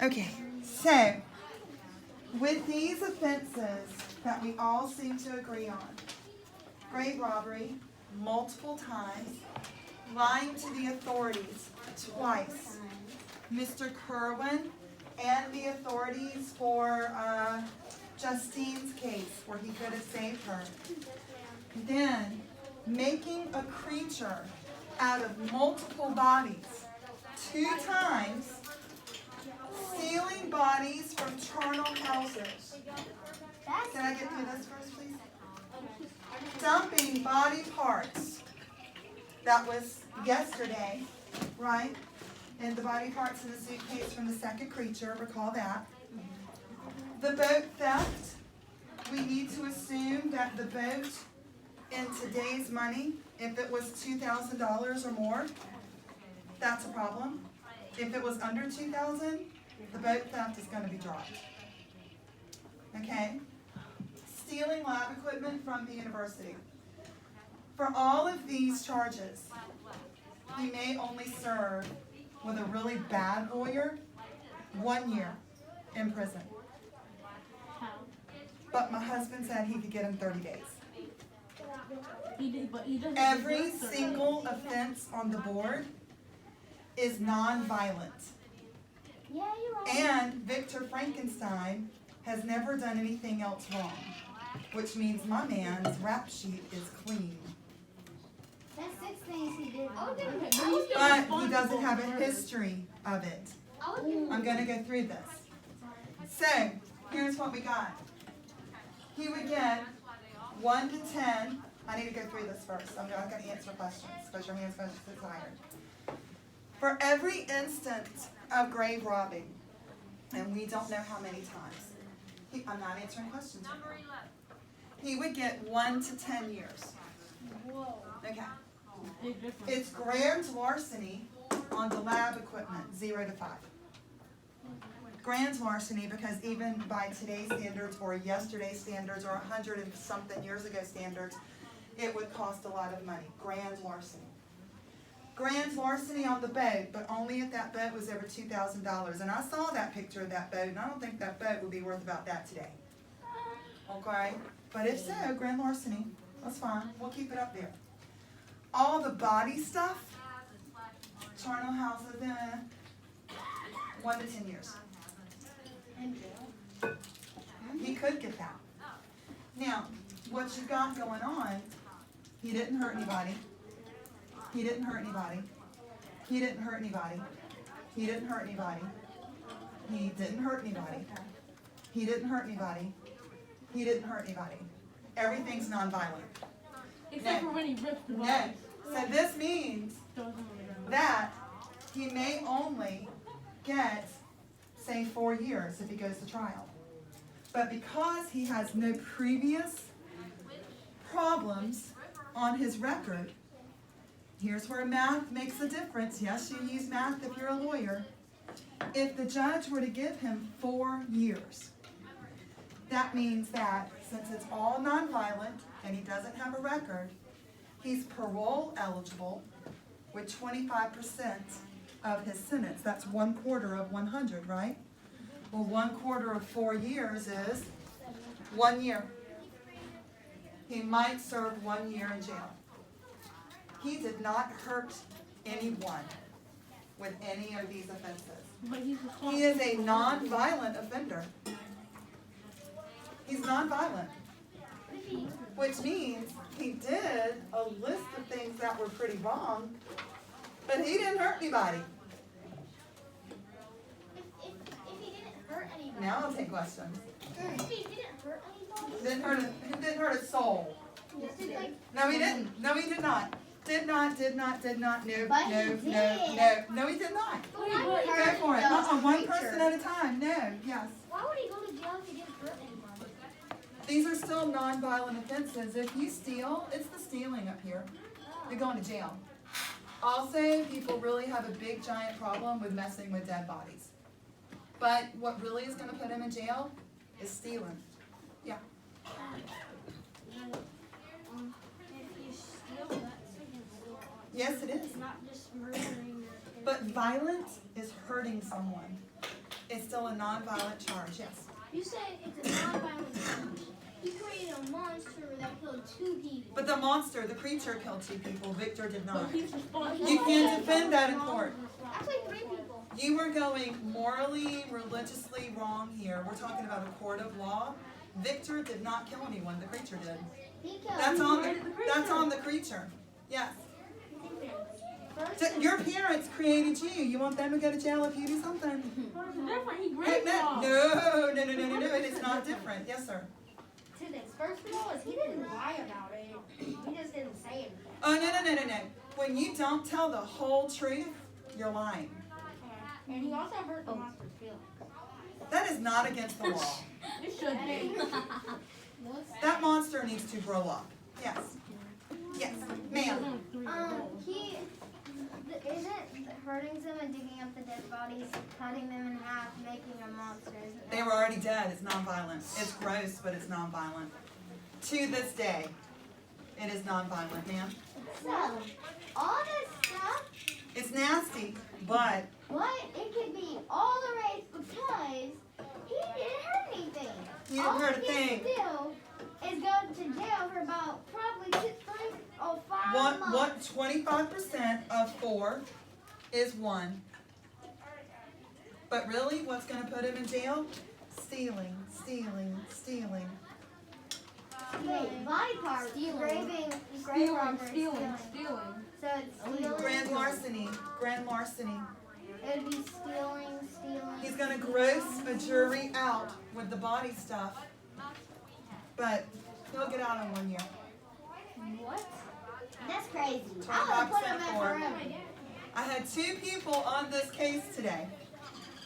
Okay, so with these offenses that we all seem to agree on, grave robbery, multiple times, lying to the authorities twice, Mr. Kerwin and the authorities for Justine's case where he could have saved her. Then making a creature out of multiple bodies 2 times, stealing bodies from charnel houses. Can I get through this first, please? Dumping body parts. That was yesterday, right? And the body parts in the suitcase from the second creature, recall that. The boat theft, we need to assume that the boat in today's money, if it was $2,000 or more, that's a problem. If it was under $2,000, the boat theft is going to be dropped. Okay? Stealing lab equipment from the university. For all of these charges, he may only serve with a really bad lawyer 1 year in prison. But my husband said he could get him 30 days. Every single offense on the board is non-violent. Yeah, you're right. And Victor Frankenstein has never done anything else wrong, which means my man's rap sheet is clean. That's 6 things he did. But he doesn't have a history of it. I'm going to go through this. So, here's what we got. He would get 1 to 10. I need to go through this first. I'm not going to answer questions. Put your hands going to sit tired. For every instance of grave robbing, and we don't know how many times, I'm not answering questions. He would get 1 to 10 years. Okay. It's grand larceny on the lab equipment, 0 to 5. Grand larceny because even by today's standards or yesterday's standards or 100 and something years ago standards, it would cost a lot of money. Grand larceny. Grand larceny on the boat, but only if that boat was over $2,000. And I saw that picture of that boat, and I don't think that boat would be worth about that today. Okay? But if so, grand larceny, that's fine. We'll keep it up there. All the body stuff, charnel houses, 1 to 10 years. He could get that. Now, what you got going on, he didn't hurt anybody. He didn't hurt anybody. He didn't hurt anybody. He didn't hurt anybody. He didn't hurt anybody. He didn't hurt anybody. He didn't hurt anybody. Everything's nonviolent. Except for when he ripped the body. No. So this means that he may only get, say, 4 years if he goes to trial. But because he has no previous problems on his record, here's where math makes a difference. Yes, you use math if you're a lawyer. If the judge were to give him 4 years, that means that since it's all nonviolent and he doesn't have a record, he's parole eligible with 25% of his sentence. That's 1/4 of 100, right? Well, 1/4 of 4 years is 1 year. He might serve 1 year in jail. He did not hurt anyone with any of these offenses. He is a non-violent offender. He's non-violent, which means he did a list of things that were pretty wrong, but he didn't hurt anybody. If he didn't hurt anybody. Now I'll take questions. If he didn't hurt anybody. He didn't hurt a soul. Yes, he did. No, he didn't. No, he did not. Did not. No, But he no, did. no. No, he did not. But why would he Go hurt for it. those One creatures? person at a time. No, yes. Why would he go to jail if he didn't hurt anybody? These are still non-violent offenses. If you steal, it's the stealing up here. You're going to jail. Also, people really have a big, giant problem with messing with dead bodies. But what really is going to put him in jail is stealing. Yeah. If you steal, that's against Yes, it is. not just murdering. But violence is hurting someone. It's still a non-violent charge, yes. You said it's a non-violent charge. He created a monster that killed 2 people. But the monster, the creature, killed 2 people. Victor did not. But he's responsible. You can't defend that in court. Actually, 3 people. You were going morally, religiously wrong here. We're talking about a court of law. Victor did not kill anyone. The creature did. He killed. That's on the creature. Yes. Your parents created you. You want them to go to jail if you do something? It's different. He Hey, raped no, them. no. It is not different. Yes, sir. First of all, is he didn't lie about it. He just didn't say anything. Oh, no. When you don't tell the whole truth, you're lying. And he also hurt the monster's feelings. That is not against the law. It should be. That monster needs to grow up. Yes. Yes, ma'am. He isn't hurting them and digging up the dead bodies, cutting them in half, making a monster. Isn't They were already dead. It's nonviolent. It's gross, but it's nonviolent. To this day, it is nonviolent, ma'am. So, all this stuff, It's nasty, but it could be all erased because he didn't hurt anything. you didn't hurt a thing. All he has to do is go to jail for about probably 3 or 5 months. 25% of 4 is 1. But really, what's going to put him in jail? Stealing. Wait, body parts, grave robbery, Stealing. So it's stealing. Grand larceny. It would be stealing. He's going to gross a jury out with the body stuff. But he'll get out in 1 year. What? That's crazy. 25% I would put him in for- forever. I had 2 people on this case today.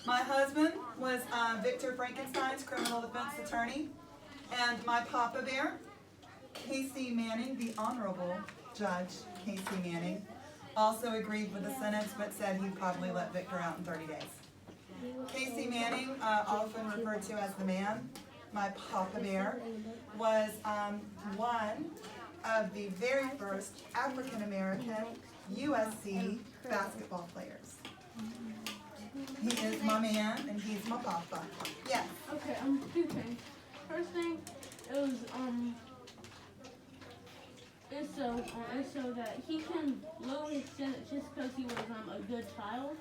My husband was Victor Frankenstein's criminal defense attorney, and my Papa Bear, Casey Manning, the Honorable Judge Casey Manning, also agreed with the sentence but said he'd probably let Victor out in 30 days. Casey Manning, often referred to as the man, my Papa Bear, was one of the very first African-American USC basketball players. He is my man and he's my papa. Yes. Okay, 2 things. First thing, it was it's so that he can lower his sentence just because he was a good child,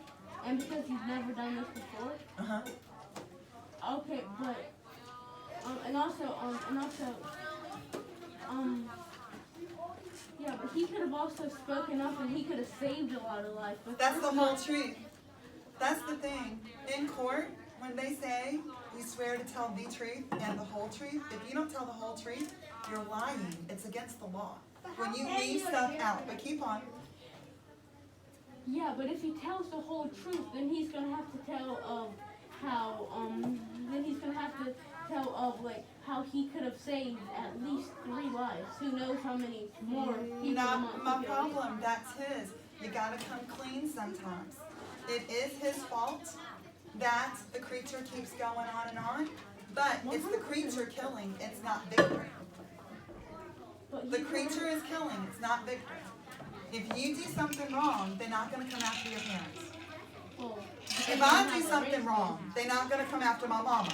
and because he's never done this before. Okay, but yeah, but he could have also spoken up and he could have saved a lot of lives. But That's the whole truth. That's the thing. In court, when they say you swear to tell the truth and the whole truth, if you don't tell the whole truth, you're lying. It's against the law. When you leave stuff out, but keep on. Yeah, but if he tells the whole truth, then he's gonna have to tell of how how he could have saved at least 3 lives. Who knows how many more people Not my problem. That's his. You gotta come clean sometimes. It is his fault that the creature keeps going on, but it's the creature killing. It's not Victor. The creature is killing. It's not Victor. If you do something wrong, they're not going to come after your parents. If I do something wrong, they're not going to come after my mama.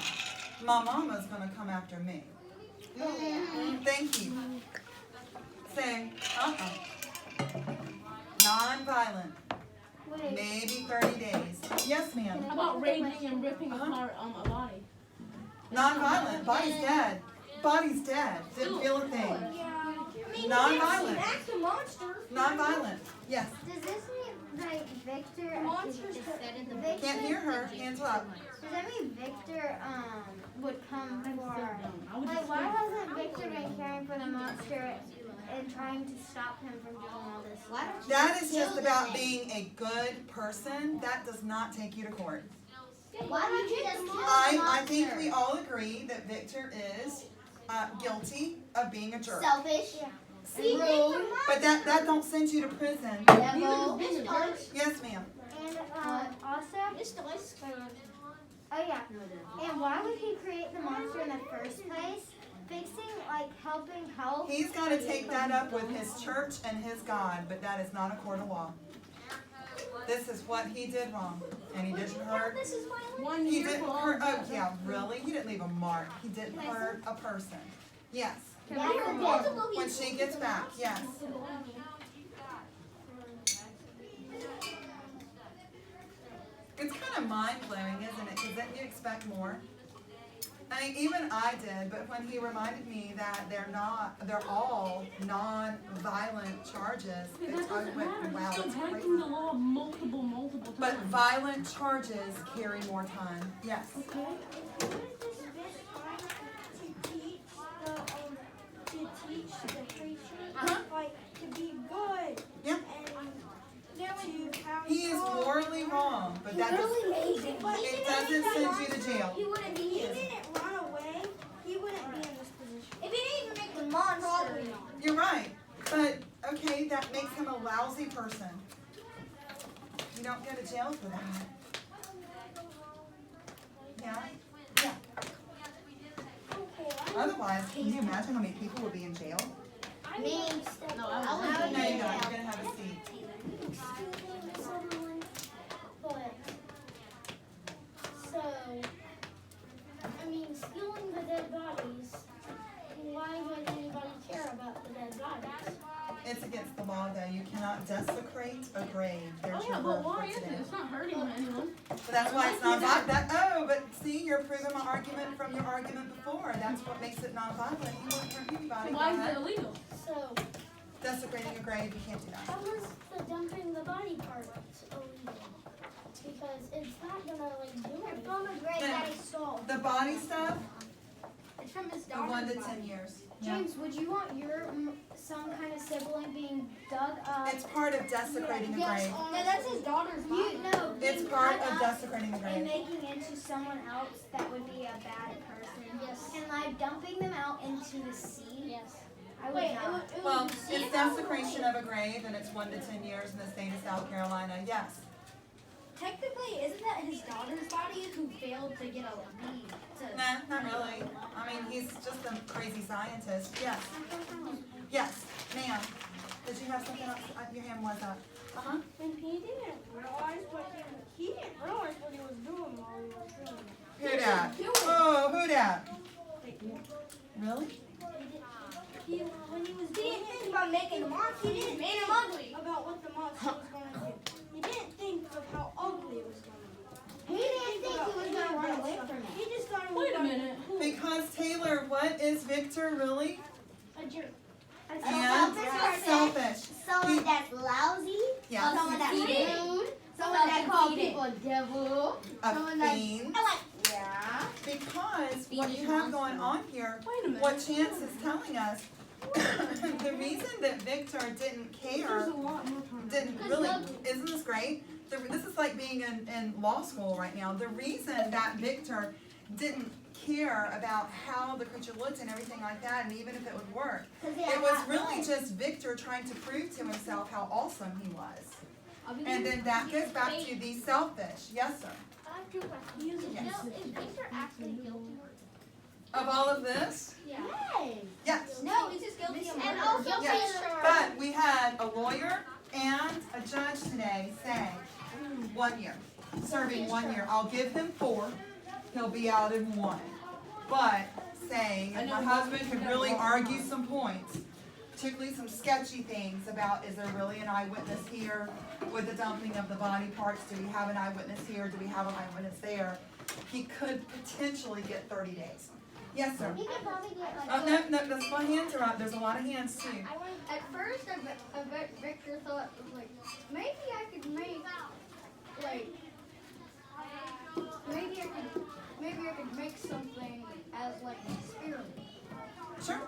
My mama's going to come after me. Thank you. Say, non-violent. Wait. Maybe 30 days. Yes, ma'am. How about raping and ripping apart a body? Non-violent. Body's dead. Body's dead. Didn't feel a thing. Non-violent. That's a monster. Non-violent. Yes. Does this mean like Victor? Can't hear her. Hands up. Does that mean Victor would come That's so for? dumb. I would Like, just why say- hasn't Victor been caring for the monster and trying to stop him from doing all this? Why don't you That is kill just the about thing? being a good person. That does not take you to court. Why don't you just kill the I monster? think we all agree that Victor is guilty of being a jerk. Selfish. See, Rude, but that don't send you to prison. Devil. Yes, ma'am. And also, oh yeah. And why would he create the monster in the first place? Fixing, like, helping help. He's got to take that up with his church and his God, but that is not a court of law. This is what he did wrong, and he didn't hurt. This is my 1 He year didn't for all hurt. Oh that. yeah, really? He didn't leave a mark. He didn't hurt a person. Yes. When she gets back, yes. It's kind of mind-blowing, isn't it? Because then you expect more. I mean, even I did, but when he reminded me that they're all non-violent charges, That I doesn't went, matter. wow, You're that's still crazy. breaking the law multiple times. But violent charges carry more time. Yes. Okay. Wouldn't this been fine to teach the preacher, Uh-huh. like, to be good Yeah. and to have He is morally wrong, but that doesn't, it doesn't send you to jail. He wouldn't be If he here. didn't run away, he wouldn't be in this position. If he didn't even make the monster. Probably not. You're right, but okay, that makes him a lousy person. You don't go to jail for that. Yeah? Yeah. Otherwise, can you imagine how many people would be in jail? Me. No, I I would would be No, in you're not. jail. You're gonna have a seat. But, so, I mean, stealing the dead bodies, why would anybody care about the dead bodies? It's against the law, though. You cannot desecrate a grave. There's Oh your yeah, but word why for is it? today. It's not hurting anyone. But that's why it's not violent. But see, you're proving my argument from your argument before. That's what makes it non-violent. You won't hurt anybody. Why Go is it ahead. illegal? So, Desecrating a grave, you can't do that. how was the dumping the body part illegal? Because it's not gonna, like, do anything. From a grave that he stole. The body stuff, It's from his the 1 daughter's to body. 10 years. Yeah. James, would you want your some kind of sibling being dug up? It's part of desecrating a grave. No, that's his daughter's body. You know, It's being part dug of up desecrating a and grave. making into someone else that would be a bad person. Yes. And like dumping them out into the sea. Yes. I would not. Well, it's desecration of a grave, and it's 1 to 10 years in the state of South Carolina. Yes. Technically, isn't that his daughter's body who failed to get a lead? Nah, not really. I mean, he's just a crazy scientist. Yes. Yes, ma'am. Did you have something else? Your hand was up. Uh-huh. And he didn't realize what he didn't realize what he was doing while he was doing it. Who dat? Oh, who dat? Really? When he didn't think about making the monster. He didn't think ugly about what the monster was going to do. He didn't think of how ugly it was going to be. He didn't think he was gonna run away from it. He just thought it was Wait a gonna be minute. cool. Because Taylor, what is Victor really? A jerk. And Selfish. selfish. Someone that's lousy. Yes. Someone that's Conceited. rude. Someone that calls Conceited. people devil. A Someone that's fiend. yeah. Because what you have going on here, Wait a minute. what Chance is telling us, the reason that Victor didn't There's care, a lot more time. didn't really, isn't this great? This is like being in law school right now. The reason that Victor didn't care about how the creature looked and everything like that, and even if it would work, it was really just Victor trying to prove to himself how awesome he was. And then that goes back to the selfish. Yes, sir. I have two questions. Yes. Is Victor actually guilty? Of all of this? Yeah. Yes. No, he's just guilty of And murder. also Yes. Taylor. But we had a lawyer and a judge today say 1 year, serving 1 year. I'll give him 4, he'll be out in 1. But saying if my husband could really argue some points, particularly some sketchy things about is there really an eyewitness here with the dumping of the body parts? Do we have an eyewitness here? Do we have an eyewitness there? He could potentially get 30 days. Yes, sir. He could probably get like. Oh, no, that's my hands are up. There's a lot of hands too. At first, I bet Victor thought, like, maybe I could make, like, maybe I could make something as, like, an experiment. Sure.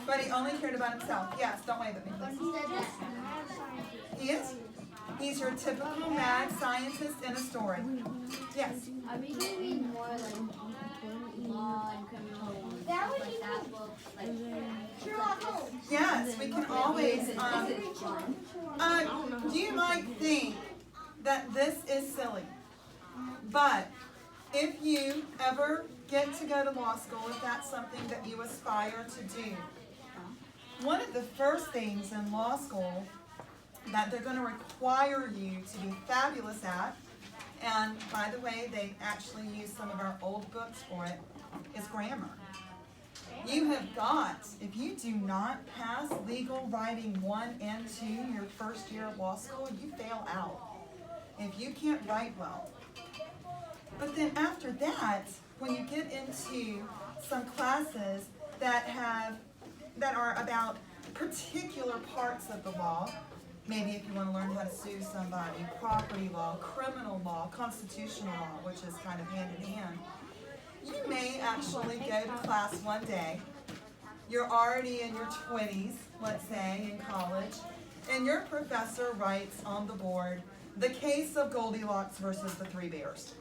But he only cared about himself. Yes, don't wave at me, But please. he said that. He is? He's your typical mad scientist in a story. Yes. I mean, you read more, like, law and criminal That would like be that book, like, Sherlock Holmes. Yes, we can always, you might think that this is silly, but if you ever get to go to law school, if that's something that you aspire to do, one of the first things in law school that they're going to require you to be fabulous at, and by the way, they actually use some of our old books for it, is grammar. You have got, if you do not pass legal writing 1 and 2 your first year of law school, you fail out. If you can't write well. But then after that, when you get into some classes that are about particular parts of the law, maybe if you want to learn how to sue somebody, property law, criminal law, constitutional law, which is kind of hand in hand, you may actually go to class one day. You're already in your 20s, let's say, in college, and your professor writes on the board, the case of Goldilocks versus the Three Bears.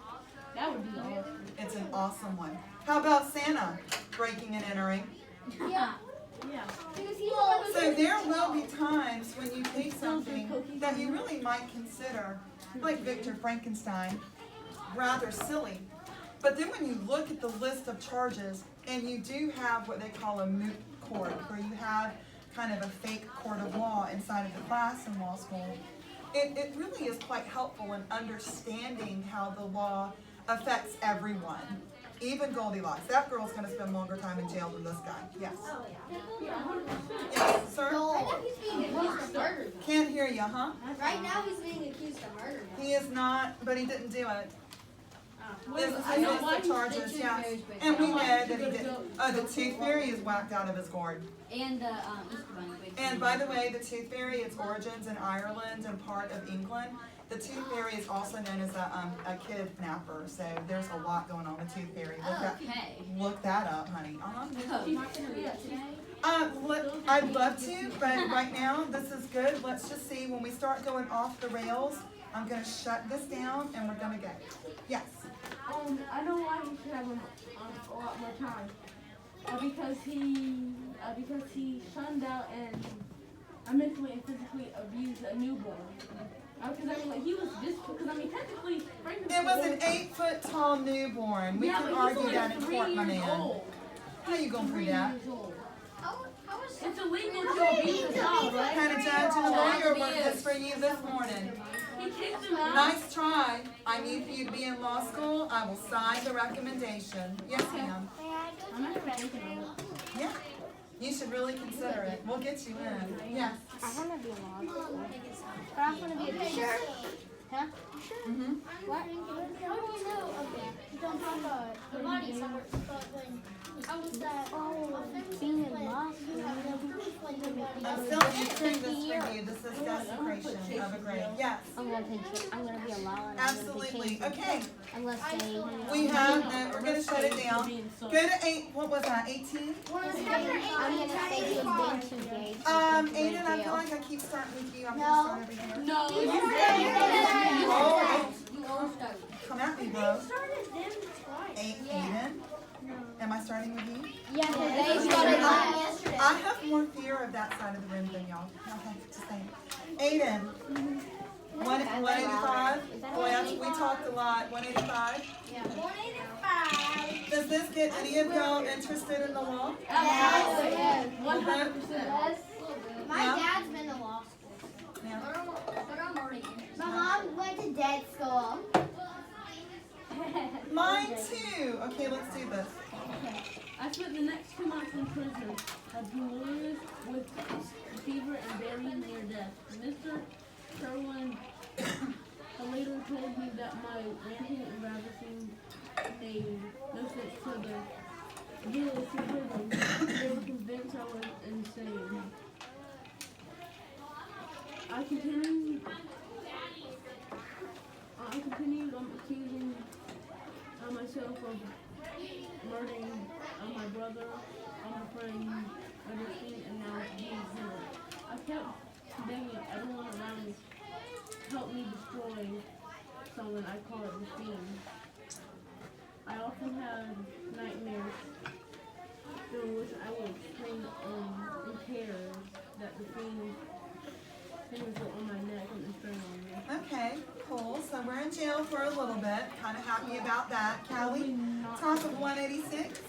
That would be awesome. It's an awesome one. How about Santa breaking and entering? Yeah. Yeah. Because he always So there will be times when you take something that you really might consider, like Victor Frankenstein, rather silly. But then when you look at the list of charges, and you do have what they call a moot court, where you have kind of a fake court of law inside of the class in law school, it really is quite helpful in understanding how the law affects everyone. Even Goldilocks. That girl's going to spend longer time in jail than this guy. Yes. Yeah, 100%. Yes, sir? Right now he's being accused of murder. Can't hear you, huh? Right now he's being accused of murder. He is not, but he didn't do it. This is I know the why list of charges, did yes. choose And we know why that he he did did. go- The tooth fairy is whacked out of his gourd. And Easter Bunny. And by the way, the tooth fairy, its origins in Ireland and part of England. The tooth fairy is also known as a kidnapper, so there's a lot going on with tooth fairy. Okay. Look that up, honey. Oh, you're not gonna read it today? I'd love to, but right now, this is good. Let's just see, when we start going off the rails, I'm gonna shut this down and we're gonna go. Yes. I know why he should have a lot more time. Because he shunned out and mentally and physically abused a newborn. Because he was just, technically, Frankenstein. It was an 8-foot tall newborn. We yeah, can but argue he's that only in 3 court, my years man. old. How you gonna 3 prove that? years old. How is It's illegal to abuse a child, right? Had a judge and a lawyer work this for you this morning. He kicked him out. Nice try. I need for you to be in law school. I will sign the recommendation. Yes, ma'am. I'm actually thinking of it. Yeah. You should really consider it. We'll get you in. Yes. I want to be a law school. But I want to be a teacher. Huh? Mm-hmm. What? How do you know? Okay. You don't have the bodies are, but when I was that Being in law school. I'm still answering this for you. This is desecration of a grade. Yes. I'm gonna be a law. Absolutely. Okay. Unless they. We have, we're going to shut it down. Go to 8, what was that, 18? I'm gonna say he was being too gay. Aiden, I feel like I keep starting with you. I'm going to start over here. No, Oh, you all started? come at me, bro. started them twice. Aiden? Am I starting with you? Yeah, they started yesterday. I have more fear of that side of the room than y'all. Okay, just saying. Aiden, 185? Boy, we talked a lot. 185? Yeah. 185. Does this get any of y'all interested in the law? Absolutely. Okay. 100%. My Yeah. dad's been to law school. Yeah. But I'm already interested. My mom went to dead school. Mine too. Okay, let's do this. I spent the next 2 months in prison, delirious with fever and buried near death. Mr. Kerwin later told me that my ranting and ravishing made no sense to the jailers in prison. They were convinced I was insane. I continued accusing myself of murdering my brother, my friend, everything, and now he's here. I kept begging everyone around me to help me destroy someone. I call it the Fiend. I often had nightmares during which I would scream in terror that the Fiend's fingers were on my neck and string on me. Okay, cool. So we're in jail for a little bit. Kind of happy about that. Callie, top of 186.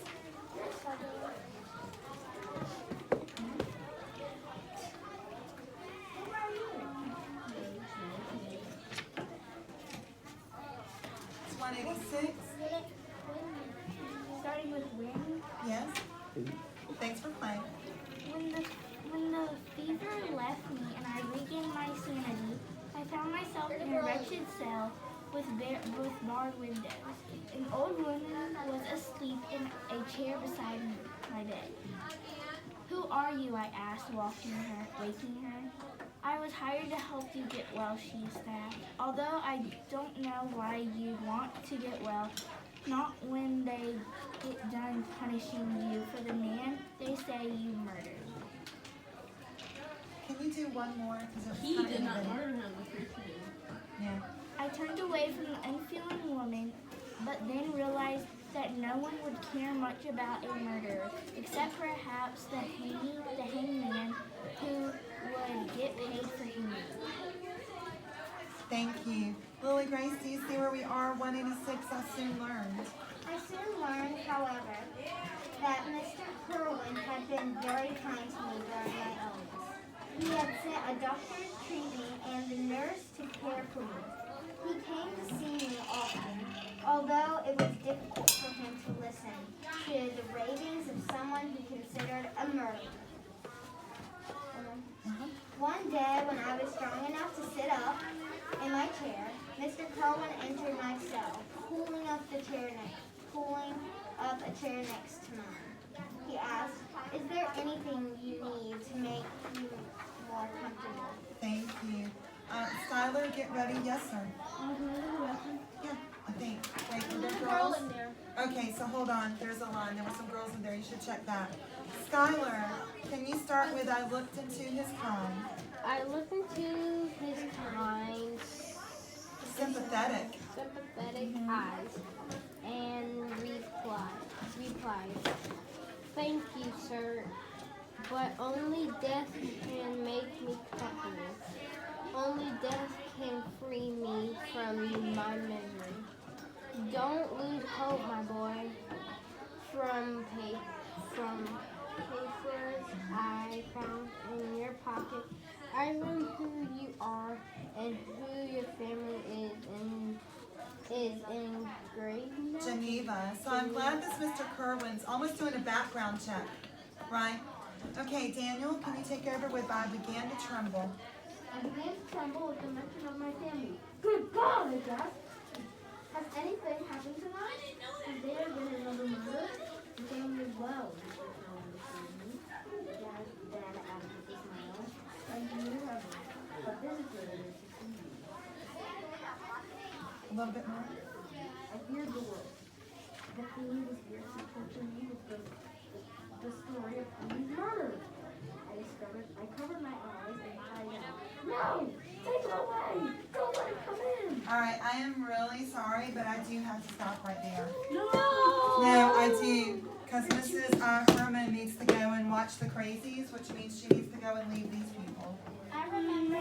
186. Starting with when? Yes. Thanks for playing. When the fever left me and I regained my sanity, I found myself in a wretched cell with barred windows. An old woman was asleep in a chair beside my bed. "Who are you?" I asked, waking her. "I was hired to help you get well," she snapped. "Although I don't know why you'd want to get well, not when they get done punishing you for the man they say you murdered." Can you do one more? 'Cause it was He kinda did not innovative. murder him, the Christian. Yeah. I turned away from the unfeeling woman, but then realized that no one would care much about a murderer, except perhaps the hangman who would get paid for hanging. Thank you. Lily Grace, do you see where we are? 186, I soon learned. I soon learned, however, that Mr. Kerwin had been very kind to me during my illness. He had sent a doctor to treat me and the nurse to care for me. He came to see me often, although it was difficult for him to listen to the ravings of someone he considered a murderer. One day, when I was strong enough to sit up in my chair, Mr. Kerwin entered my cell, pulling up a chair next to mine. He asked, "Is there anything you need to make you more comfortable?" Thank you. Skylar, get ready. Yes, sir. Yeah, I think. Wait, were there girls? Okay, so hold on. There's a line. There were some girls in there. You should check that. Skylar, can you start with "I looked into his kind"? I looked into his kind, Sympathetic. sympathetic eyes and replied, "Thank you, sir, but only death can make me comfortable. Only death can free me from my misery. Don't lose hope, my boy. From papers I found in your pocket, I learned who you are and who your family is engraved." Geneva. So I'm glad this Mr. Kerwin's almost doing a background check, right? Okay, Daniel, can you take over with "I began to tremble"? I began to tremble with the mention of my family. "Good God!" I gasped. "Has anything happened tonight? Has there been another murder?" "The family is well," Mr. Kerwin assured me. Then added with a smile, "And you have a visitor in this evening." A little bit more. I feared the worst. The theme was fiercely to me with the story of Henry's murder. I covered my eyes and cried out, "No! Take it away! Don't let it come in!" All right, I am really sorry, but I do have to stop right there. No! No, I do, because Mrs. Herman needs to go and watch the crazies, which means she needs to go and leave these people. I remember.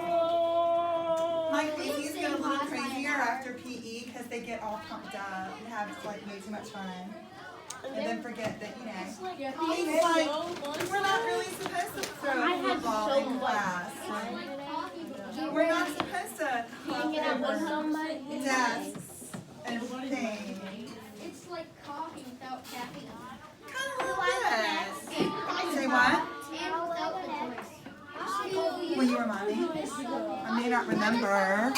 My crazies get a little crazier after PE because they get all pumped up and have like way too much fun. And then forget that, it's like we're not really supposed to throw football in class. We're not supposed to hang it up with somebody. Desks and things. It's like coffee without caffeine. Kind of like this. Say what? And without the voice. Will you remind me? I may not remember.